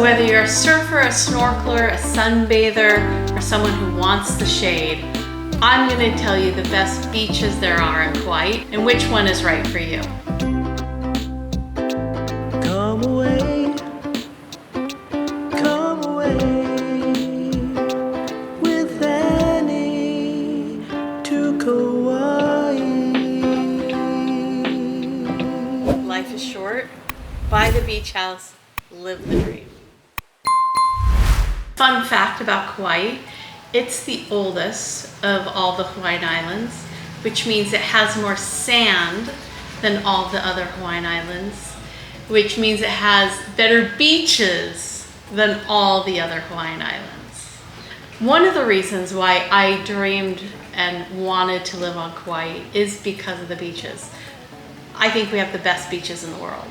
Whether you're a surfer, a snorkeler, a sunbather, or someone who wants the shade, I'm going to tell you the best beaches there are in Kauai and which one is right for you. Come away with Annie to Kauai. Life is short. Buy the beach house. Live the dream. Fun fact about Kauai, it's the oldest of all the Hawaiian Islands, which means it has more sand than all the other Hawaiian Islands, which means it has better beaches than all the other Hawaiian Islands. One of the reasons why I dreamed and wanted to live on Kauai is because of the beaches. I think we have the best beaches in the world.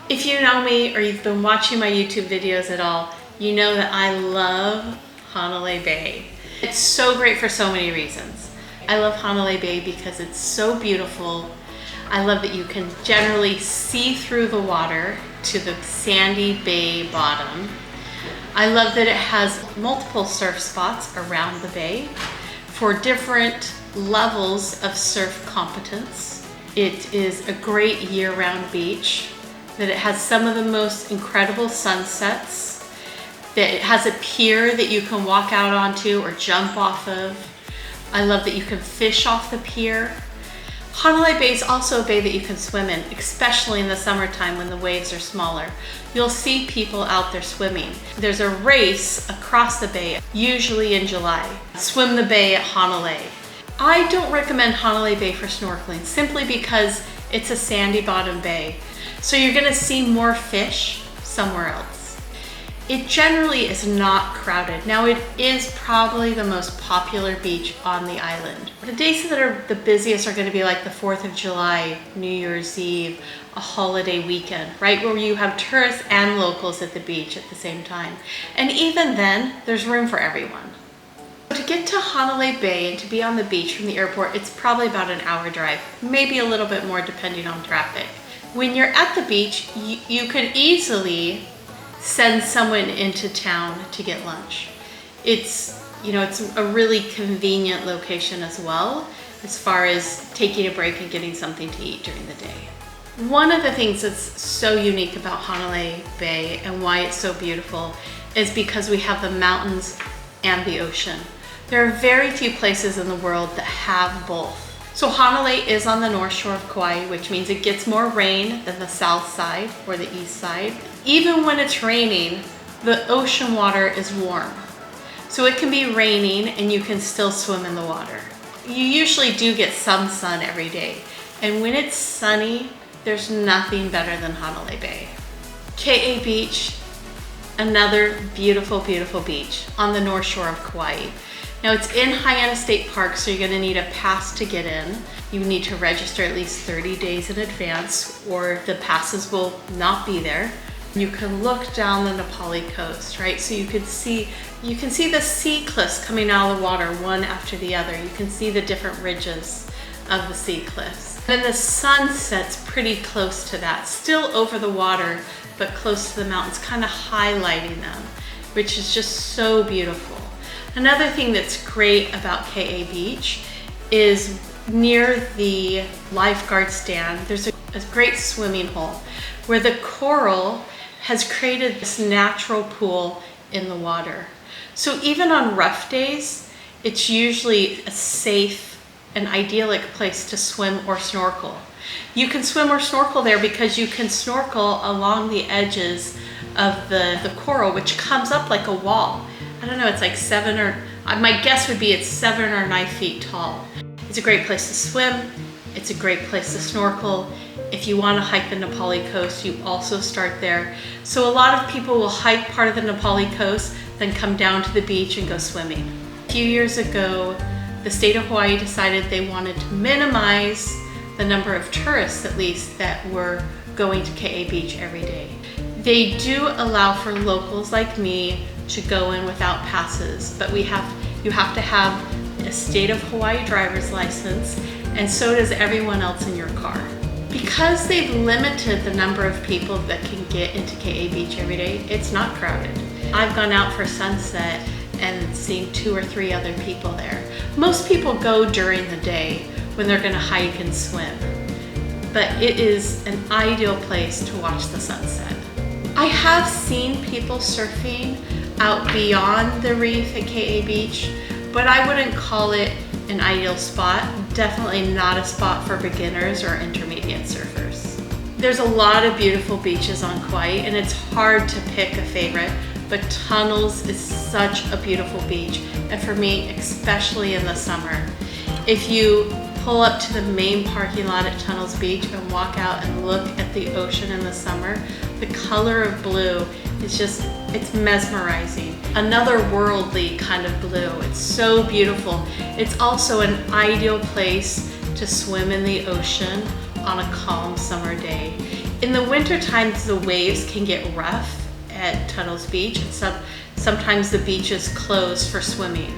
If you know me or you've been watching my YouTube videos at all, you know that I love Hanalei Bay. It's so great for so many reasons. I love Hanalei Bay because it's so beautiful. I love that you can generally see through the water to the sandy bay bottom. I love that it has multiple surf spots around the bay for different levels of surf competence. It is a great year-round beach, that it has some of the most incredible sunsets, that it has a pier that you can walk out onto or jump off of. I love that you can fish off the pier. Hanalei Bay is also a bay that you can swim in, especially in the summertime when the waves are smaller. You'll see people out there swimming. There's a race across the bay, usually in July. Swim the bay at Hanalei. I don't recommend Hanalei Bay for snorkeling simply because it's a sandy bottom bay. So you're gonna see more fish somewhere else. It generally is not crowded. Now it is probably the most popular beach on the island. The days that are the busiest are gonna be like the 4th of July, New Year's Eve, a holiday weekend, right? Where you have tourists and locals at the beach at the same time. And even then, there's room for everyone. To get to Hanalei Bay and to be on the beach from the airport, it's probably about an hour drive, maybe a little bit more depending on traffic. When you're at the beach, you could easily send someone into town to get lunch. It's a really convenient location as well, as far as taking a break and getting something to eat during the day. One of the things that's so unique about Hanalei Bay and why it's so beautiful is because we have the mountains and the ocean. There are very few places in the world that have both. So Hanalei is on the north shore of Kauai, which means it gets more rain than the south side or the east side. Even when it's raining, the ocean water is warm. So it can be raining and you can still swim in the water. You usually do get some sun every day. And when it's sunny, there's nothing better than Hanalei Bay. Kahili Beach, another beautiful, beautiful beach on the north shore of Kauai. Now it's in Hyannis State Park, so you're gonna need a pass to get in. You need to register at least 30 days in advance or the passes will not be there. You can look down the Nepali coast, right? So you can see the sea cliffs coming out of the water one after the other. You can see the different ridges of the sea cliffs. Then the sun sets pretty close to that, still over the water, but close to the mountains, kind of highlighting them, which is just so beautiful. Another thing that's great about Kahili Beach is near the lifeguard stand, there's a great swimming hole where the coral has created this natural pool in the water. So even on rough days, it's usually a safe and idyllic place to swim or snorkel. You can swim or snorkel there because you can snorkel along the edges of the coral, which comes up like a wall. I don't know, it's like my guess would be it's 7 or 9 feet tall. It's a great place to swim. It's a great place to snorkel. If you want to hike the Nepali coast, you also start there. So a lot of people will hike part of the Nepali coast, then come down to the beach and go swimming. A few years ago, the state of Hawaii decided they wanted to minimize the number of tourists, at least, that were going to Kahili Beach every day. They do allow for locals like me to go in without passes, but you have to have a state of Hawaii driver's license, and so does everyone else in your car. Because they've limited the number of people that can get into KA Beach every day, it's not crowded. I've gone out for sunset and seen 2 or 3 other people there. Most people go during the day when they're gonna hike and swim, but it is an ideal place to watch the sunset. I have seen people surfing out beyond the reef at KA Beach, but I wouldn't call it an ideal spot. Definitely not a spot for beginners or intermediate surfers. There's a lot of beautiful beaches on Kauai, and it's hard to pick a favorite, but Tunnels is such a beautiful beach, and for me, especially in the summer. If you pull up to the main parking lot at Tunnels Beach and walk out and look at the ocean in the summer, the color of blue is just, it's mesmerizing. Another worldly kind of blue. It's so beautiful. It's also an ideal place to swim in the ocean on a calm summer day. In the winter times, the waves can get rough at Tunnels Beach, and sometimes the beach is closed for swimming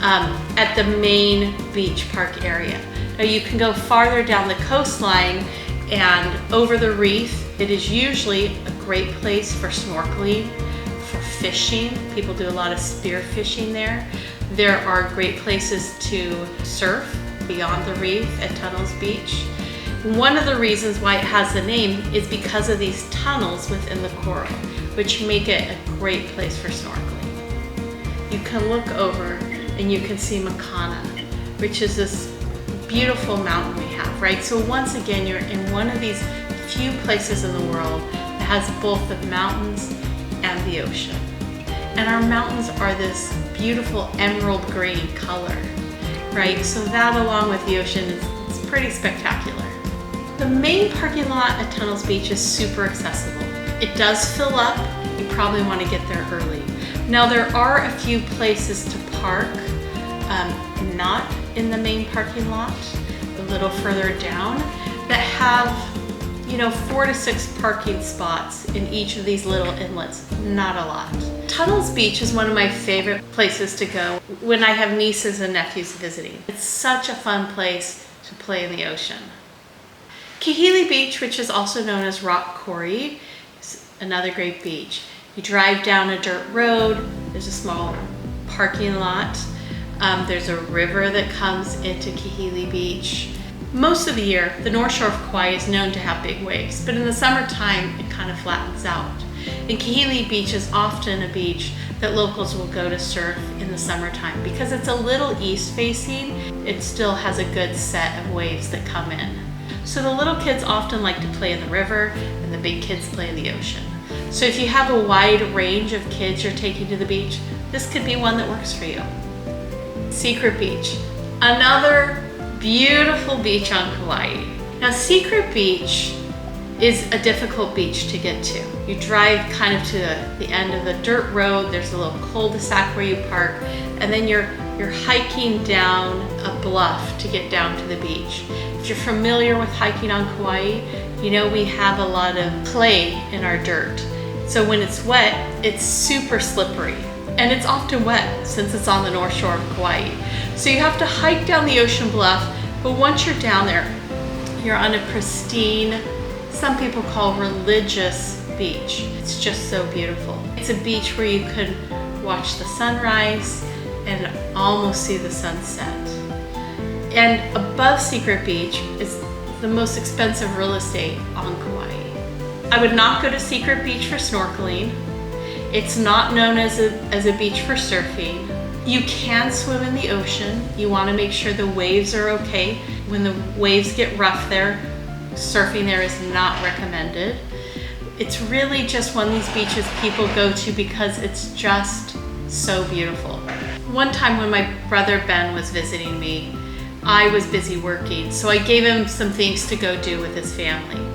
at the main beach park area. Now you can go farther down the coastline and over the reef. It is usually a great place for snorkeling, for fishing. People do a lot of spear fishing there. There are great places to surf beyond the reef at Tunnels Beach. One of the reasons why it has the name is because of these tunnels within the coral, which make it a great place for snorkeling. You can look over and you can see Makana, which is this beautiful mountain we have, right? So once again, you're in one of these few places in the world that has both the mountains and the ocean. And our mountains are this beautiful emerald green color, right? So that along with the ocean is pretty spectacular. The main parking lot at Tunnels Beach is super accessible. It does fill up. You probably want to get there early. Now there are a few places to park, not in the main parking lot, a little further down, that have 4 to 6 parking spots in each of these little inlets. Not a lot. Tunnels Beach is one of my favorite places to go when I have nieces and nephews visiting. It's such a fun place to play in the ocean. Kahili Beach, which is also known as Rock Quarry, is another great beach. You drive down a dirt road, there's a small parking lot, there's a river that comes into Kahili Beach. Most of the year, the North Shore of Kauai is known to have big waves, but in the summertime, it kind of flattens out. And Kahili Beach is often a beach that locals will go to surf in the summertime. Because it's a little east facing, it still has a good set of waves that come in. So the little kids often like to play in the river, and the big kids play in the ocean. So if you have a wide range of kids you're taking to the beach, this could be one that works for you. Secret Beach, another beautiful beach on Kauai. Now Secret Beach is a difficult beach to get to. You drive kind of to the end of the dirt road, there's a little cul-de-sac where you park, and then you're hiking down a bluff to get down to the beach. If you're familiar with hiking on Kauai, you know we have a lot of clay in our dirt. So when it's wet, it's super slippery. And it's often wet since it's on the North Shore of Kauai. So you have to hike down the ocean bluff, but once you're down there, you're on a pristine, some people call religious beach. It's just so beautiful. It's a beach where you could watch the sunrise and almost see the sunset. And above Secret Beach is the most expensive real estate on Kauai. I would not go to Secret Beach for snorkeling. It's not known as a beach for surfing. You can swim in the ocean. You want to make sure the waves are okay. When the waves get rough there, surfing there is not recommended. It's really just one of these beaches people go to because it's just so beautiful. One time when my brother Ben was visiting me, I was busy working, so I gave him some things to go do with his family.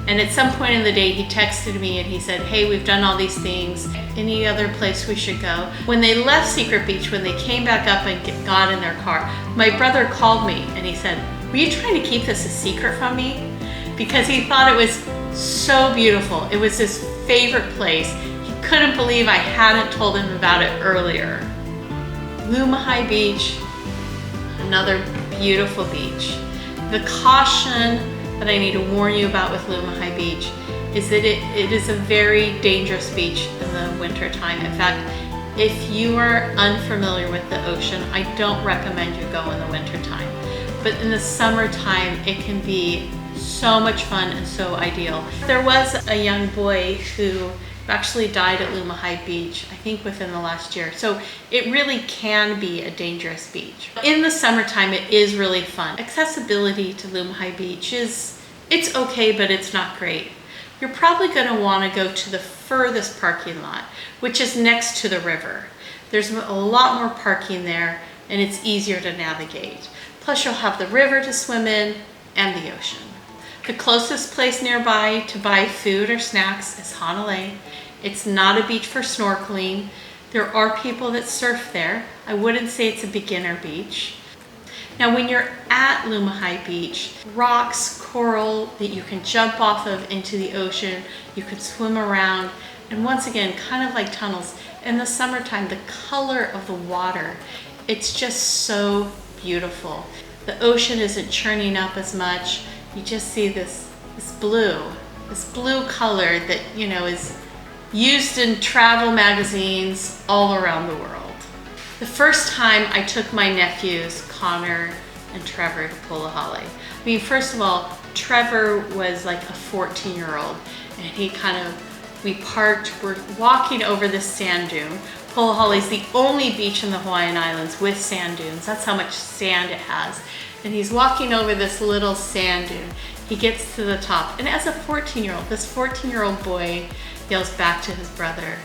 And at some point in the day, he texted me and he said, hey, we've done all these things. Any other place we should go? When they left Secret Beach, when they came back up and got in their car, my brother called me and he said, were you trying to keep this a secret from me? Because he thought it was so beautiful. It was his favorite place. He couldn't believe I hadn't told him about it earlier. Lumahi Beach, another beautiful beach. The caution that I need to warn you about with Lumahi Beach is that it is a very dangerous beach in the winter time. In fact, if you are unfamiliar with the ocean, I don't recommend you go in the winter time. But in the summertime, it can be so much fun and so ideal. There was a young boy who actually died at Lumahi Beach, I think within the last year. So it really can be a dangerous beach. In the summertime, it is really fun. Accessibility to Lumahi Beach it's okay, but it's not great. You're probably gonna wanna go to the furthest parking lot, which is next to the river. There's a lot more parking there and it's easier to navigate. Plus you'll have the river to swim in and the ocean. The closest place nearby to buy food or snacks is Hanalei. It's not a beach for snorkeling. There are people that surf there. I wouldn't say it's a beginner beach. Now when you're at Lumahi Beach, rocks, coral that you can jump off of into the ocean, you can swim around, and once again, kind of like tunnels. In the summertime, the color of the water, it's just so beautiful. The ocean isn't churning up as much. You just see this blue color that, you know, is used in travel magazines all around the world. The first time I took my nephews, Connor and Trevor, to Polihale. I mean, first of all, Trevor was like a 14-year-old and we parked, we're walking over this sand dune. Polihale is the only beach in the Hawaiian Islands with sand dunes. That's how much sand it has. And he's walking over this little sand dune. He gets to the top, and as a 14-year-old, this 14-year-old boy yells back to his brother,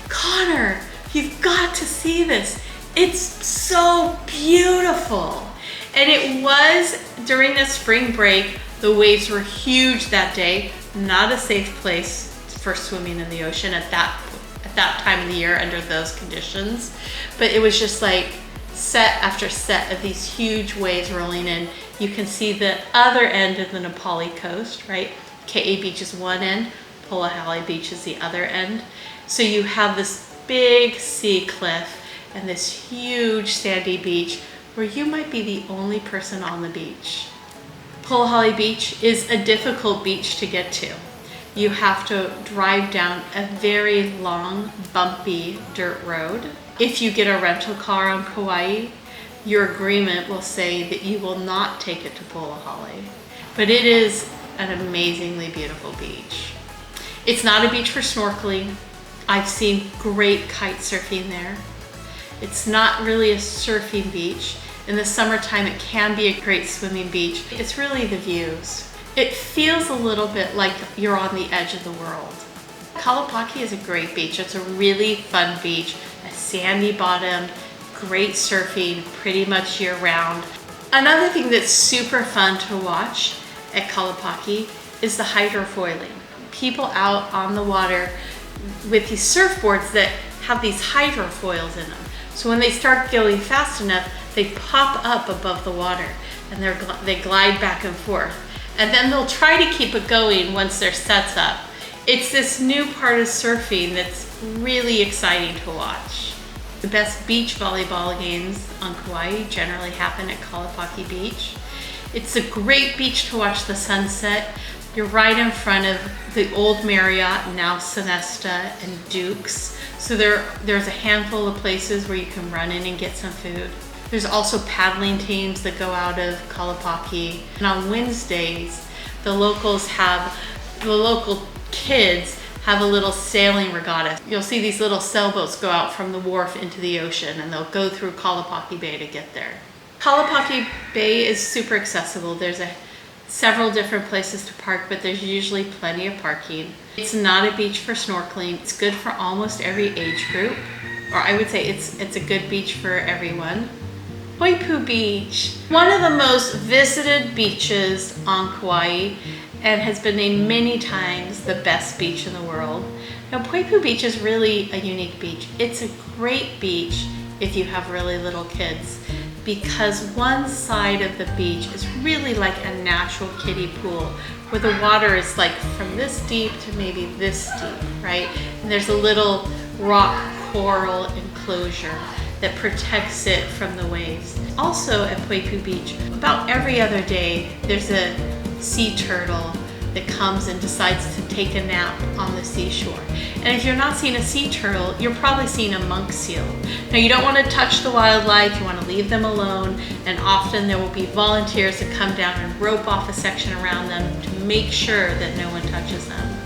"Connor, you've got to see this. It's so beautiful." And it was during the spring break. The waves were huge that day. Not a safe place for swimming in the ocean at that time of the year under those conditions. But it was just like set after set of these huge waves rolling in. You can see the other end of the Nepali coast, right? KA Beach is one end, Polihale Beach is the other end. So you have this big sea cliff and this huge sandy beach where you might be the only person on the beach. Polihale Beach is a difficult beach to get to. You have to drive down a very long, bumpy dirt road. If you get a rental car on Kauai, your agreement will say that you will not take it to Polihale. But it is an amazingly beautiful beach. It's not a beach for snorkeling. I've seen great kite surfing there. It's not really a surfing beach. In the summertime, it can be a great swimming beach. It's really the views. It feels a little bit like you're on the edge of the world. Kalapaki is a great beach. It's a really fun beach, a sandy bottom, great surfing pretty much year round. Another thing that's super fun to watch at Kalapaki is the hydrofoiling. People out on the water with these surfboards that have these hydrofoils in them. So when they start going fast enough, they pop up above the water and they glide back and forth. And then they'll try to keep it going once their set's up. It's this new part of surfing that's really exciting to watch. The best beach volleyball games on Kauai generally happen at Kalapaki Beach. It's a great beach to watch the sunset. You're right in front of the old Marriott, now Sonesta and Duke's. So there's a handful of places where you can run in and get some food. There's also paddling teams that go out of Kalapaki. And on Wednesdays, the local kids have a little sailing regatta. You'll see these little sailboats go out from the wharf into the ocean and they'll go through Kalapaki Bay to get there. Kalapaki Bay is super accessible. There's several different places to park, but there's usually plenty of parking. It's not a beach for snorkeling. It's good for almost every age group, or I would say it's a good beach for everyone. Poipu Beach, one of the most visited beaches on Kauai, and has been named many times the best beach in the world. Now, Poipu Beach is really a unique beach. It's a great beach if you have really little kids, because one side of the beach is really like a natural kiddie pool, where the water is like from this deep to maybe this deep, right? And there's a little rock coral enclosure that protects it from the waves. Also at Poipu Beach, about every other day, there's a sea turtle that comes and decides to take a nap on the seashore. And if you're not seeing a sea turtle, you're probably seeing a monk seal. Now you don't want to touch the wildlife, you want to leave them alone, and often there will be volunteers that come down and rope off a section around them to make sure that no one touches them.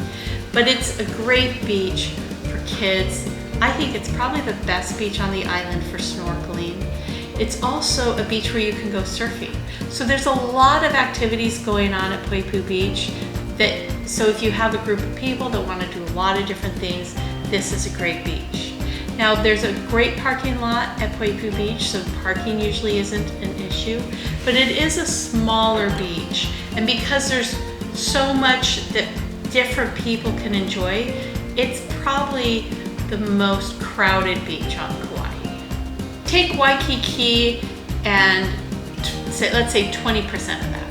But it's a great beach for kids. I think it's probably the best beach on the island for snorkeling. It's also a beach where you can go surfing. So there's a lot of activities going on at Poipu Beach. So if you have a group of people that want to do a lot of different things, this is a great beach. Now there's a great parking lot at Poipu Beach, so parking usually isn't an issue, but it is a smaller beach. And because there's so much that different people can enjoy, it's probably the most crowded beach on Kauai. Take Waikiki and let's say 20% of that.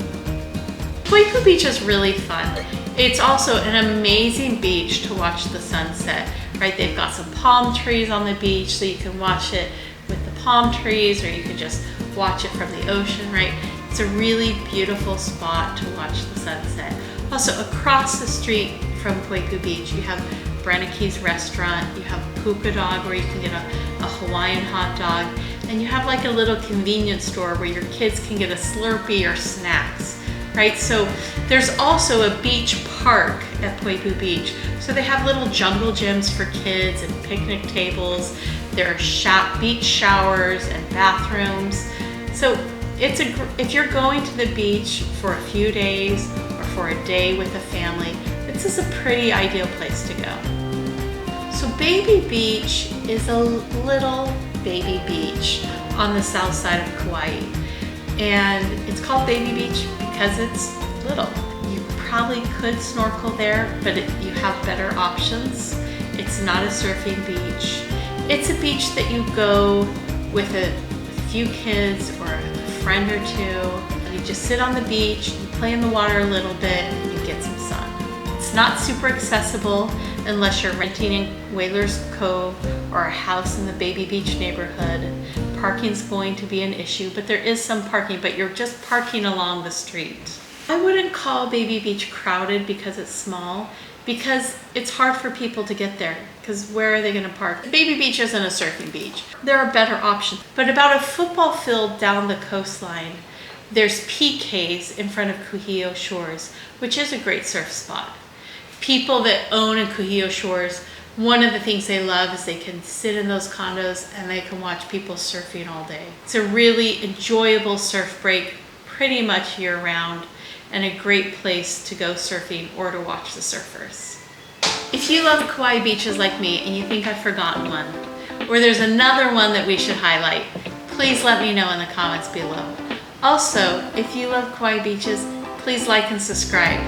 Poipu Beach is really fun. It's also an amazing beach to watch the sunset, right? They've got some palm trees on the beach, so you can watch it with the palm trees, or you can just watch it from the ocean, right? It's a really beautiful spot to watch the sunset. Also, across the street from Poipu Beach, you have Breneke's restaurant, you have Puka Dog where you can get a Hawaiian hot dog, and you have like a little convenience store where your kids can get a Slurpee or snacks. Right, so there's also a beach park at Poipu Beach. So they have little jungle gyms for kids and picnic tables. There are beach showers and bathrooms. So if you're going to the beach for a few days or for a day with a family, this is a pretty ideal place to go. So Baby Beach is a little baby beach on the south side of Kauai. And it's called Baby Beach because it's little. You probably could snorkel there, but you have better options. It's not a surfing beach. It's a beach that you go with a few kids or a friend or two. You just sit on the beach, you play in the water a little bit, and you get some sun. It's not super accessible unless you're renting in Whalers Cove or a house in the Baby Beach neighborhood. Parking's going to be an issue, but there is some parking, but you're just parking along the street. I wouldn't call Baby Beach crowded because it's small, because it's hard for people to get there, because where are they going to park? Baby Beach isn't a surfing beach. There are better options. But about a football field down the coastline, there's PK's in front of Kuhio Shores, which is a great surf spot. People that own in Kuhio Shores, one of the things they love is they can sit in those condos and they can watch people surfing all day. It's a really enjoyable surf break pretty much year round and a great place to go surfing or to watch the surfers. If you love Kauai beaches like me and you think I've forgotten one, or there's another one that we should highlight, please let me know in the comments below. Also, if you love Kauai beaches, please like and subscribe.